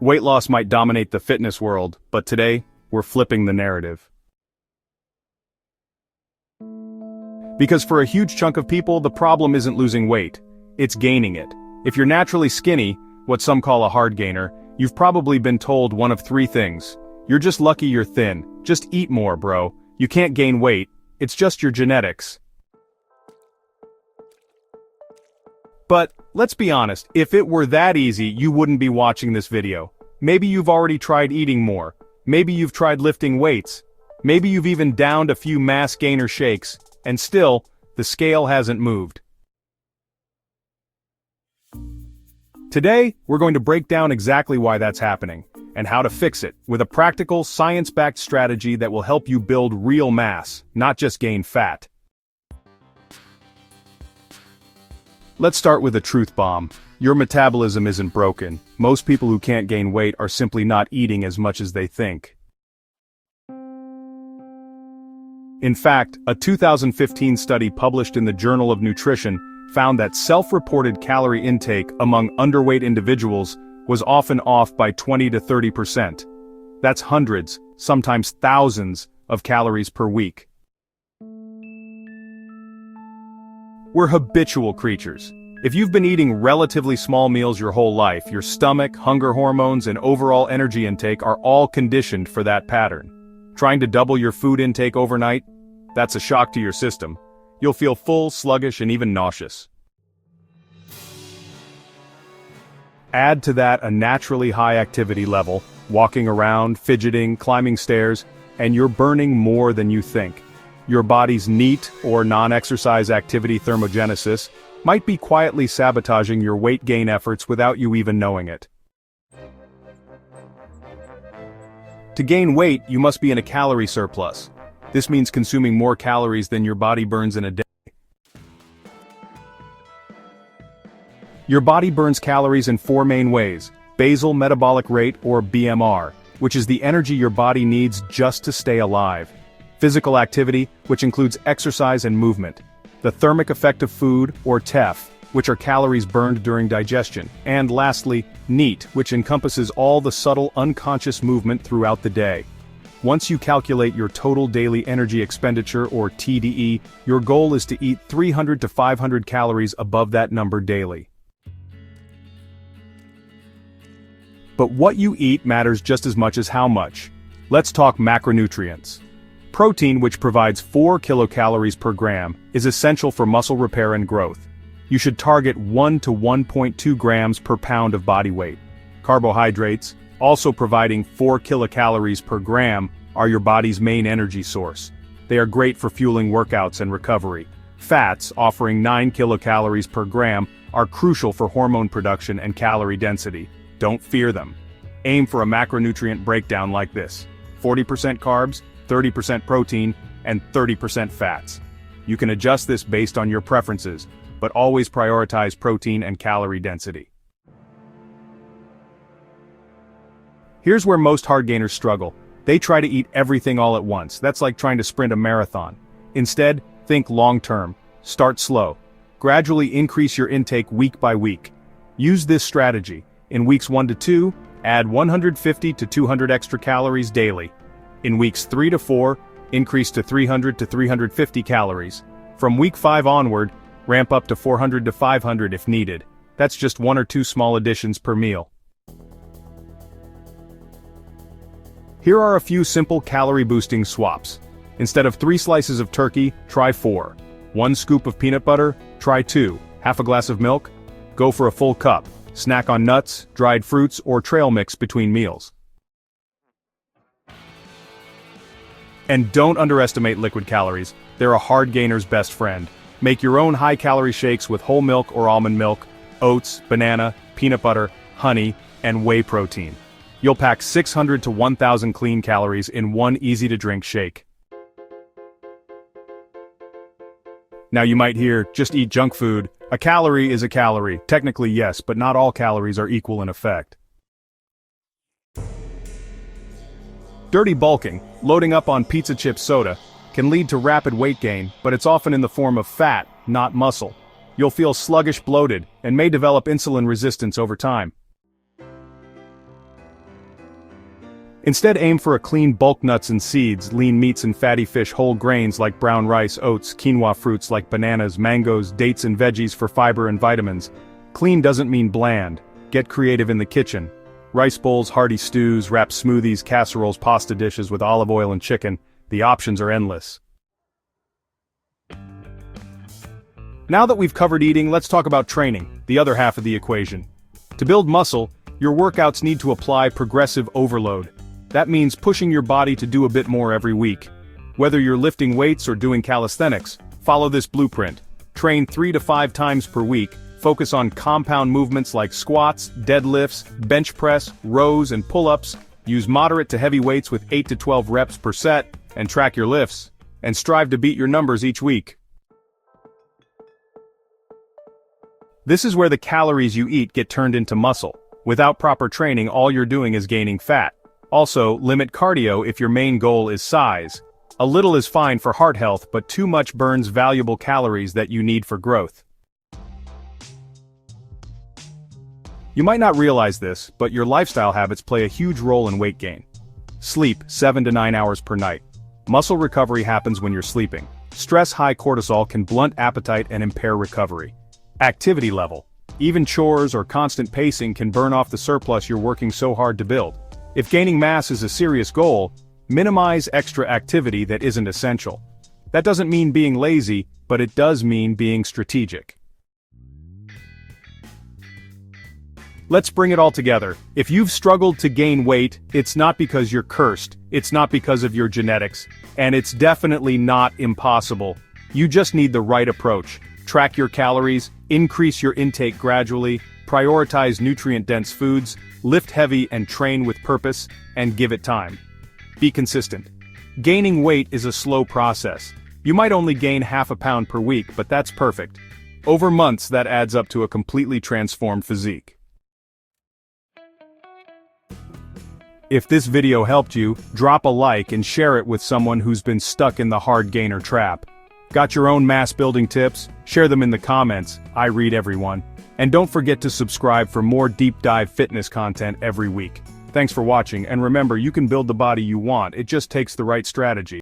Weight loss might dominate the fitness world, but today, we're flipping the narrative. Because for a huge chunk of people, the problem isn't losing weight, it's gaining it. If you're naturally skinny, what some call a hard gainer, you've probably been told one of three things. You're just lucky you're thin, just eat more, bro. You can't gain weight, it's just your genetics. But, let's be honest, if it were that easy, you wouldn't be watching this video. Maybe you've already tried eating more. Maybe you've tried lifting weights. Maybe you've even downed a few mass gainer shakes, and still, the scale hasn't moved. Today, we're going to break down exactly why that's happening, and how to fix it, with a practical, science-backed strategy that will help you build real mass, not just gain fat. Let's start with a truth bomb. Your metabolism isn't broken. Most people who can't gain weight are simply not eating as much as they think. In fact, a 2015 study published in the Journal of Nutrition found that self-reported calorie intake among underweight individuals was often off by 20 to 30%. That's hundreds, sometimes thousands, of calories per week. We're habitual creatures. If you've been eating relatively small meals your whole life, your stomach, hunger hormones, and overall energy intake are all conditioned for that pattern. Trying to double your food intake overnight? That's a shock to your system. You'll feel full, sluggish, and even nauseous. Add to that a naturally high activity level, walking around, fidgeting, climbing stairs, and you're burning more than you think. Your body's NEAT, or non-exercise activity thermogenesis, might be quietly sabotaging your weight gain efforts without you even knowing it. To gain weight, you must be in a calorie surplus. This means consuming more calories than your body burns in a day. Your body burns calories in four main ways: basal metabolic rate, or BMR, which is the energy your body needs just to stay alive; physical activity, which includes exercise and movement; the thermic effect of food, or TEF, which are calories burned during digestion; and lastly, NEAT, which encompasses all the subtle unconscious movement throughout the day. Once you calculate your total daily energy expenditure, or TDE, your goal is to eat 300 to 500 calories above that number daily. But what you eat matters just as much as how much. Let's talk macronutrients. Protein, which provides 4 kilocalories per gram, is essential for muscle repair and growth. You should target 1 to 1.2 grams per pound of body weight. Carbohydrates, also providing 4 kilocalories per gram, are your body's main energy source. They are great for fueling workouts and recovery. Fats, offering 9 kilocalories per gram, are crucial for hormone production and calorie density. Don't fear them. Aim for a macronutrient breakdown like this: 40% carbs, 30% protein, and 30% fats. You can adjust this based on your preferences, but always prioritize protein and calorie density. Here's where most hard gainers struggle. They try to eat everything all at once. That's like trying to sprint a marathon. Instead, think long-term. Start slow. Gradually increase your intake week by week. Use this strategy. In weeks 1 to 2, add 150 to 200 extra calories daily. In weeks 3 to 4, increase to 300 to 350 calories. From week 5 onward, ramp up to 400 to 500 if needed. That's just 1 or 2 small additions per meal. Here are a few simple calorie-boosting swaps. Instead of 3 slices of turkey, try 4. 1 scoop of peanut butter, try 2. Half a glass of milk? Go for a full cup. Snack on nuts, dried fruits, or trail mix between meals. And don't underestimate liquid calories. They're a hard gainer's best friend. Make your own high-calorie shakes with whole milk or almond milk, oats, banana, peanut butter, honey, and whey protein. You'll pack 600 to 1,000 clean calories in one easy-to-drink shake. Now you might hear, just eat junk food. A calorie is a calorie. Technically yes, but not all calories are equal in effect. Dirty bulking, loading up on pizza chip soda, can lead to rapid weight gain, but it's often in the form of fat, not muscle. You'll feel sluggish, bloated, and may develop insulin resistance over time. Instead, aim for a clean bulk: nuts and seeds, lean meats and fatty fish, whole grains like brown rice, oats, quinoa, fruits like bananas, mangoes, dates and veggies for fiber and vitamins. Clean doesn't mean bland. Get creative in the kitchen. Rice bowls, hearty stews, wrapped smoothies, casseroles, pasta dishes with olive oil and chicken. The options are endless. Now that we've covered eating, let's talk about training, the other half of the equation. To build muscle, your workouts need to apply progressive overload. That means pushing your body to do a bit more every week. Whether you're lifting weights or doing calisthenics, follow this blueprint. Train 3 to 5 times per week, focus on compound movements like squats, deadlifts, bench press, rows and pull-ups, use moderate to heavy weights with 8 to 12 reps per set, and track your lifts, and strive to beat your numbers each week. This is where the calories you eat get turned into muscle. Without proper training, all you're doing is gaining fat. Also, limit cardio if your main goal is size. A little is fine for heart health, but too much burns valuable calories that you need for growth. You might not realize this, but your lifestyle habits play a huge role in weight gain. Sleep, 7 to 9 hours per night. Muscle recovery happens when you're sleeping. Stress: high cortisol can blunt appetite and impair recovery. Activity level. Even chores or constant pacing can burn off the surplus you're working so hard to build. If gaining mass is a serious goal, minimize extra activity that isn't essential. That doesn't mean being lazy, but it does mean being strategic. Let's bring it all together. If you've struggled to gain weight, it's not because you're cursed, it's not because of your genetics, and it's definitely not impossible. You just need the right approach. Track your calories, increase your intake gradually, prioritize nutrient-dense foods, lift heavy and train with purpose, and give it time. Be consistent. Gaining weight is a slow process. You might only gain half a pound per week, but that's perfect. Over months, that adds up to a completely transformed physique. If this video helped you, drop a like and share it with someone who's been stuck in the hard gainer trap. Got your own mass building tips? Share them in the comments. I read everyone. And don't forget to subscribe for more deep dive fitness content every week. Thanks for watching, and remember, you can build the body you want, it just takes the right strategy.